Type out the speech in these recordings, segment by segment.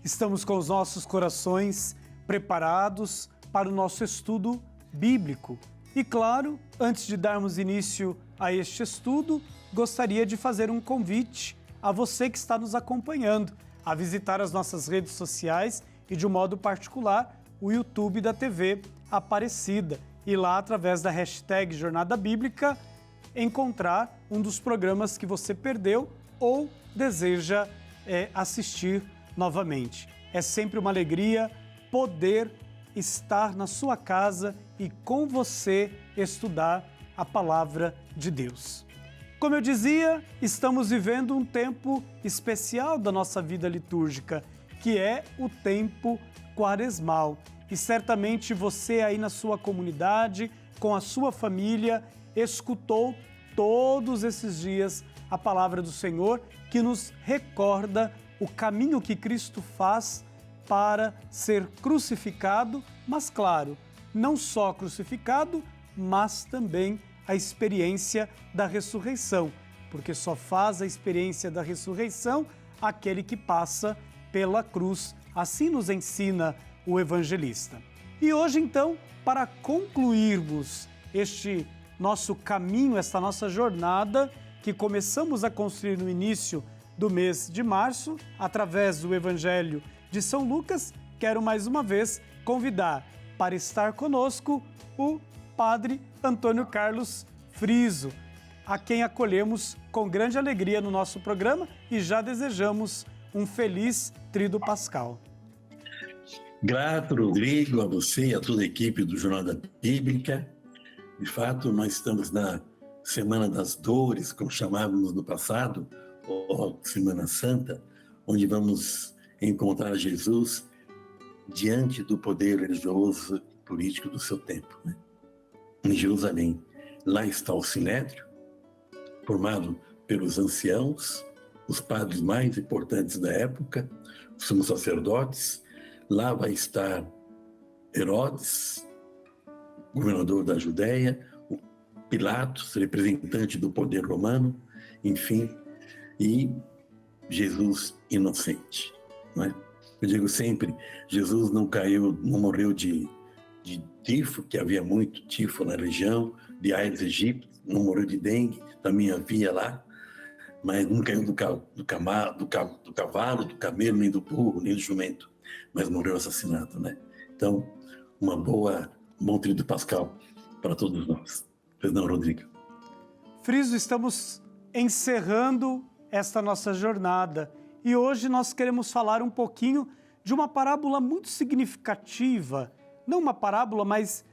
Estamos com os nossos corações preparados para o nosso estudo bíblico. E claro, antes de darmos início a este estudo, gostaria de fazer um convite a você que está nos acompanhando a visitar as nossas redes sociais e, de um modo particular, o YouTube da TV Aparecida. E lá, através da hashtag Jornada Bíblica, encontrar um dos programas que você perdeu ou deseja assistir novamente. É sempre uma alegria poder estar na sua casa e com você estudar a Palavra de Deus. Como eu dizia, estamos vivendo um tempo especial da nossa vida litúrgica, que é o tempo quaresmal. E certamente você aí na sua comunidade, com a sua família, escutou todos esses dias a palavra do Senhor, que nos recorda o caminho que Cristo faz para ser crucificado, mas claro, não só crucificado, mas também a experiência da ressurreição, porque só faz a experiência da ressurreição aquele que passa pela cruz. Assim nos ensina o evangelista. E hoje, então, para concluirmos este nosso caminho, esta nossa jornada, que começamos a construir no início do mês de março, através do Evangelho de São Lucas, quero mais uma vez convidar para estar conosco o Padre Antônio Carlos Friso, a quem acolhemos com grande alegria no nosso programa e já desejamos um feliz Tríduo Pascal. Grato, Rodrigo, a você e a toda a equipe do Jornada Bíblica. De fato, nós estamos na Semana das Dores, como chamávamos no passado, ou Semana Santa, onde vamos encontrar Jesus diante do poder religioso e político do seu tempo, né? Em Jerusalém. Lá está o Sinédrio, formado pelos anciãos, os padres mais importantes da época, os sumos sacerdotes. Lá vai estar Herodes, governador da Judéia, o Pilatos, representante do poder romano, enfim, e Jesus inocente, não é? Eu digo sempre, Jesus não morreu de tifo, que havia muito tifo na região, de Aedes aegypti, não morreu de dengue, também havia lá, mas não caiu do cavalo, do camelo, nem do burro, nem do jumento, mas morreu assassinado, né? Então, um bom Tríduo Pascal para todos nós. Pois não, Rodrigo? Friso, estamos encerrando esta nossa jornada e hoje nós queremos falar um pouquinho de uma parábola muito significativa, não uma parábola, mas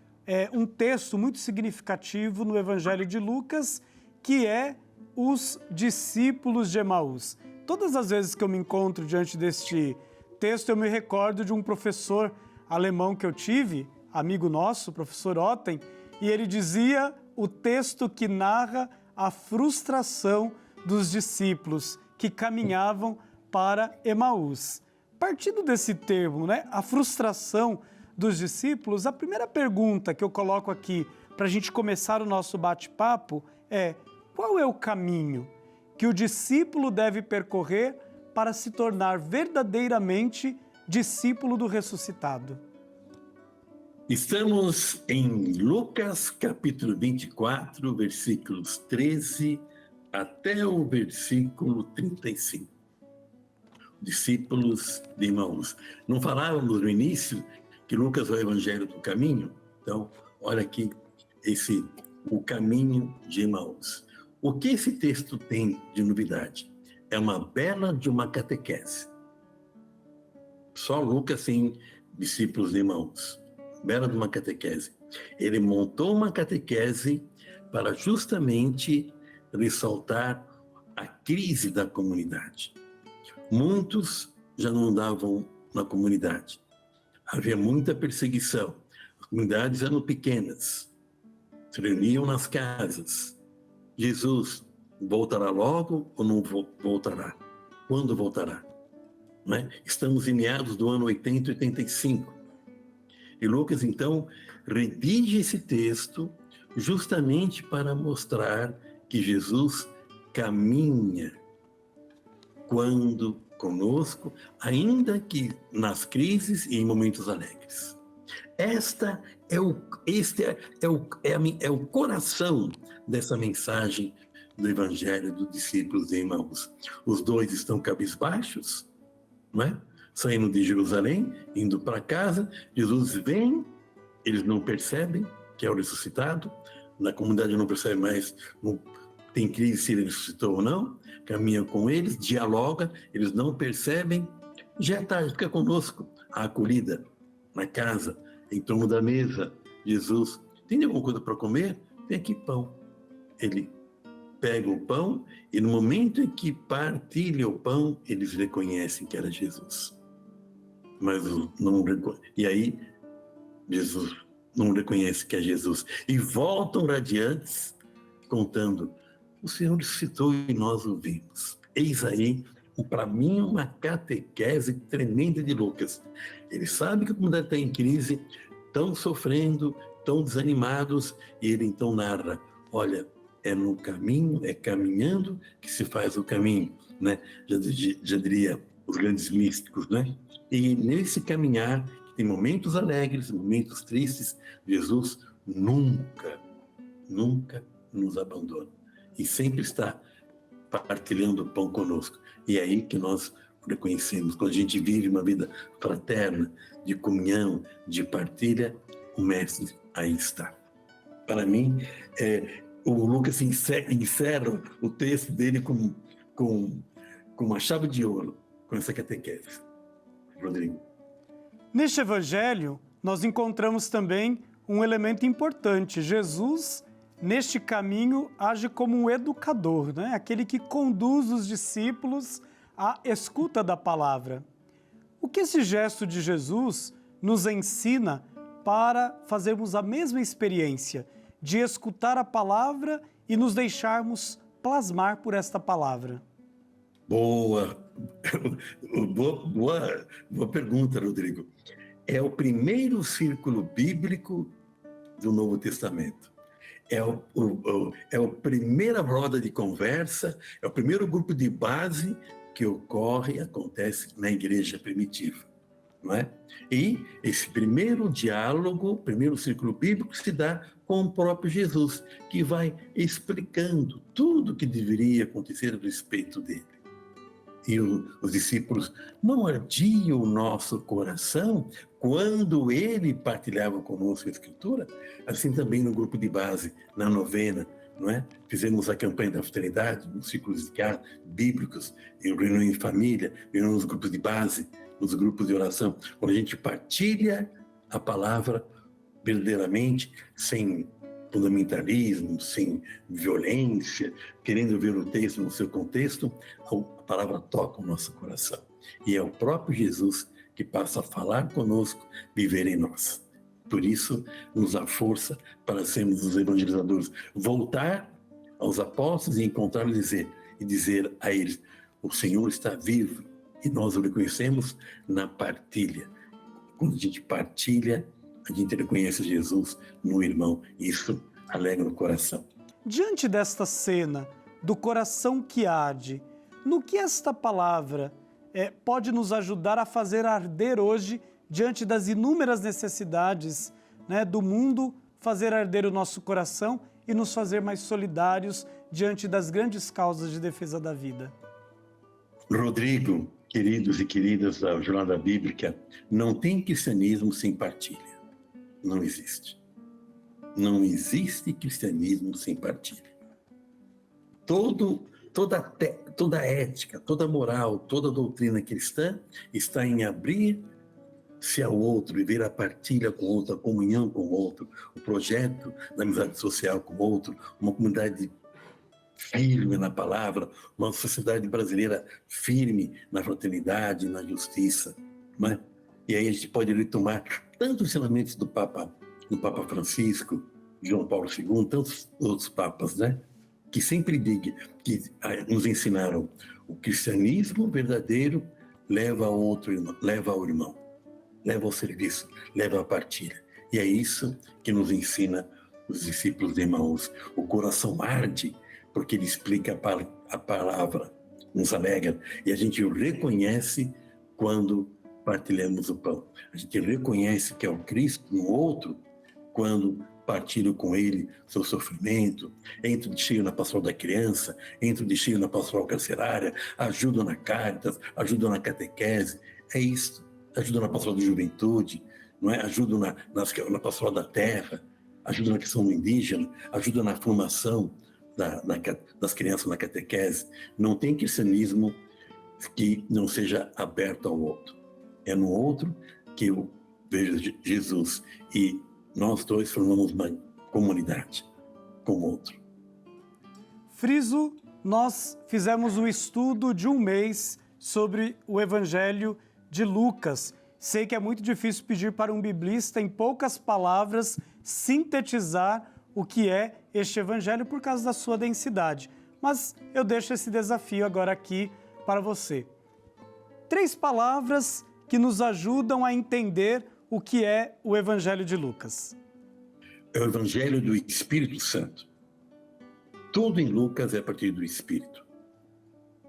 um texto muito significativo no Evangelho de Lucas, que é os discípulos de Emaús. Todas as vezes que eu me encontro diante deste texto, eu me recordo de um professor alemão que eu tive, amigo nosso, o professor Otten, e ele dizia o texto que narra a frustração dos discípulos que caminhavam para Emaús. Partindo desse termo, né, a frustração dos discípulos, a primeira pergunta que eu coloco aqui para a gente começar o nosso bate-papo é: qual é o caminho que o discípulo deve percorrer para se tornar verdadeiramente discípulo do ressuscitado? Estamos em Lucas, capítulo 24, versículos 13 até o versículo 35. Discípulos de Emaús. Não falávamos no início que Lucas é o Evangelho do caminho? Então, olha aqui o caminho de Emaús. O que esse texto tem de novidade? É uma bela de uma catequese. Só Lucas tem discípulos de Emaús. Bela de uma catequese. Ele montou uma catequese para justamente ressaltar a crise da comunidade. Muitos já não andavam na comunidade. Havia muita perseguição. As comunidades eram pequenas. Se reuniam nas casas. Jesus voltará logo ou não voltará? Quando voltará? Não é? Estamos em meados do ano 80, 85. E Lucas, então, redige esse texto justamente para mostrar que Jesus caminha quando conosco, ainda que nas crises e em momentos alegres. É o coração dessa mensagem do Evangelho dos discípulos de Emaús. Os dois estão cabisbaixos, não é? Saindo de Jerusalém, indo para casa. Jesus vem, eles não percebem que é o ressuscitado, na comunidade não percebe mais, não tem crise se ele ressuscitou ou não, caminha com eles, dialoga, eles não percebem. Já é tarde, fica conosco, a acolhida na casa, em torno da mesa. Jesus, tem alguma coisa para comer? Tem aqui pão. Ele pega o pão e no momento em que partilha o pão, eles reconhecem que era Jesus. Mas não reconhecem. E aí, Jesus não reconhece que é Jesus. E voltam radiantes, contando, o Senhor ressuscitou e nós o vimos. Eis aí, para mim, uma catequese tremenda de Lucas. Ele sabe que a comunidade está em crise, estão sofrendo, estão desanimados, e ele então narra, olha, é no caminho, é caminhando que se faz o caminho, né? Já diria os grandes místicos, né? E nesse caminhar, tem momentos alegres, momentos tristes, Jesus nunca nos abandona. E sempre está partilhando o pão conosco. E é aí que nós reconhecemos, quando a gente vive uma vida fraterna, de comunhão, de partilha, o Mestre aí está. Para mim, o Lucas encerra o texto dele com uma chave de ouro, com essa catequese. Rodrigo. Neste evangelho, nós encontramos também um elemento importante. Jesus, neste caminho, age como um educador, né? Aquele que conduz os discípulos à escuta da palavra. O que esse gesto de Jesus nos ensina para fazermos a mesma experiência de escutar a palavra e nos deixarmos plasmar por esta palavra? Boa pergunta, Rodrigo. É o primeiro círculo bíblico do Novo Testamento. É a primeira roda de conversa, é o primeiro grupo de base que acontece na igreja primitiva, não é? E esse primeiro diálogo, primeiro círculo bíblico se dá com o próprio Jesus, que vai explicando tudo o que deveria acontecer a respeito dele. E os discípulos, não ardia o nosso coração quando ele partilhava conosco a Escritura? Assim também no grupo de base, na novena, não é? Fizemos a campanha da austeridade, nos círculos de casa, bíblicos, em reunião em família, reunião nos grupos de base, nos grupos de oração, quando a gente partilha a palavra verdadeiramente, sem fundamentalismo, sem violência, querendo ver o texto no seu contexto, a palavra toca o nosso coração. E é o próprio Jesus que passa a falar conosco, viver em nós. Por isso, nos dá força para sermos os evangelizadores. Voltar aos apóstolos e encontrá-los e dizer a eles, o Senhor está vivo, e nós o reconhecemos na partilha. Quando a gente partilha, a gente reconhece Jesus no irmão. Isso alegra o coração. Diante desta cena do coração que arde, no que esta palavra pode nos ajudar a fazer arder hoje, diante das inúmeras necessidades, né, do mundo, fazer arder o nosso coração e nos fazer mais solidários diante das grandes causas de defesa da vida? Rodrigo, queridos e queridas da Jornada Bíblica, não tem cristianismo sem partilha. Não existe. Não existe cristianismo sem partilha. Toda a ética, toda a moral, toda a doutrina cristã está em abrir-se ao outro, viver a partilha com o outro, a comunhão com o outro, o projeto da amizade social com o outro, uma comunidade firme na palavra, uma sociedade brasileira firme na fraternidade, na justiça, não é? E aí a gente pode retomar tantos ensinamentos do Papa Francisco, João Paulo II, tantos outros papas, né? Que sempre nos ensinaram o cristianismo verdadeiro leva ao irmão, leva ao serviço, leva à partilha. E é isso que nos ensina os discípulos de Emaús. O coração arde porque ele explica a palavra nos alegra, e a gente o reconhece quando partilhamos o pão. A gente reconhece que é o Cristo no outro quando partilho com ele seu sofrimento, entro de cheio na pastoral da criança, entro de cheio na pastoral carcerária, ajudo na Caritas, ajudo na catequese, é isso. Ajudo na pastoral da juventude, não é? Ajudo na pastoral da terra, ajudo na questão indígena, ajudo na formação das crianças na catequese. Não tem cristianismo que não seja aberto ao outro. É no outro que eu vejo Jesus, e nós dois formamos uma comunidade com o outro. Friso, nós fizemos um estudo de um mês sobre o Evangelho de Lucas. Sei que é muito difícil pedir para um biblista, em poucas palavras, sintetizar o que é este Evangelho por causa da sua densidade. Mas eu deixo esse desafio agora aqui para você. 3 palavras que nos ajudam a entender o que é o Evangelho de Lucas. É o Evangelho do Espírito Santo. Tudo em Lucas é a partir do Espírito.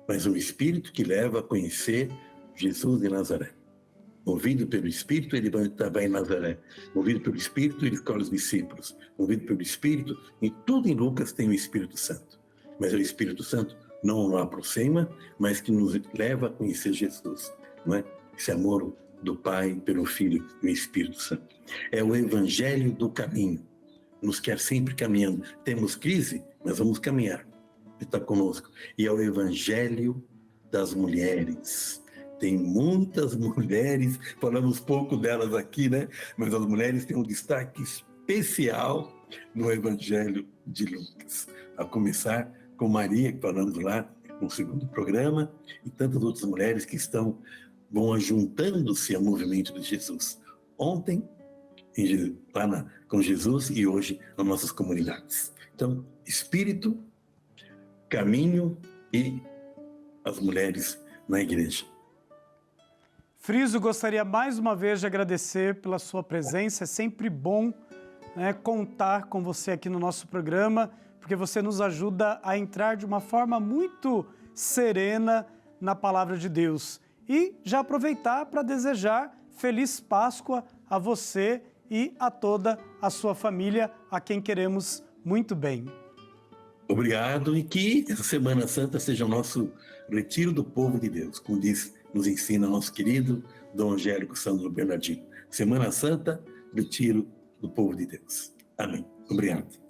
Mas o Espírito que leva a conhecer Jesus de Nazaré. Movido pelo Espírito, ele vai em Nazaré. Movido pelo Espírito, ele escolhe os discípulos. Movido pelo Espírito, em tudo em Lucas tem o Espírito Santo. Mas é o Espírito Santo não nos aproxima, mas que nos leva a conhecer Jesus. Não é? Esse amor do Pai pelo Filho e o Espírito Santo. É o Evangelho do caminho. Nos quer sempre caminhando. Temos crise, mas vamos caminhar. Ele está conosco. E é o Evangelho das mulheres. Tem muitas mulheres, falamos pouco delas aqui, né? Mas as mulheres têm um destaque especial no Evangelho de Lucas. A começar com Maria, que falamos lá no segundo programa, e tantas outras mulheres que vão ajuntando-se ao movimento de Jesus. Ontem, com Jesus, e hoje nas nossas comunidades. Então, Espírito, caminho e as mulheres na igreja. Friso, gostaria mais uma vez de agradecer pela sua presença. É sempre bom, né, contar com você aqui no nosso programa, porque você nos ajuda a entrar de uma forma muito serena na palavra de Deus. E já aproveitar para desejar Feliz Páscoa a você e a toda a sua família, a quem queremos muito bem. Obrigado, e que essa Semana Santa seja o nosso retiro do povo de Deus, como nos ensina nosso querido Dom Angélico Sandro Bernardino. Semana Santa, retiro do povo de Deus. Amém. Obrigado.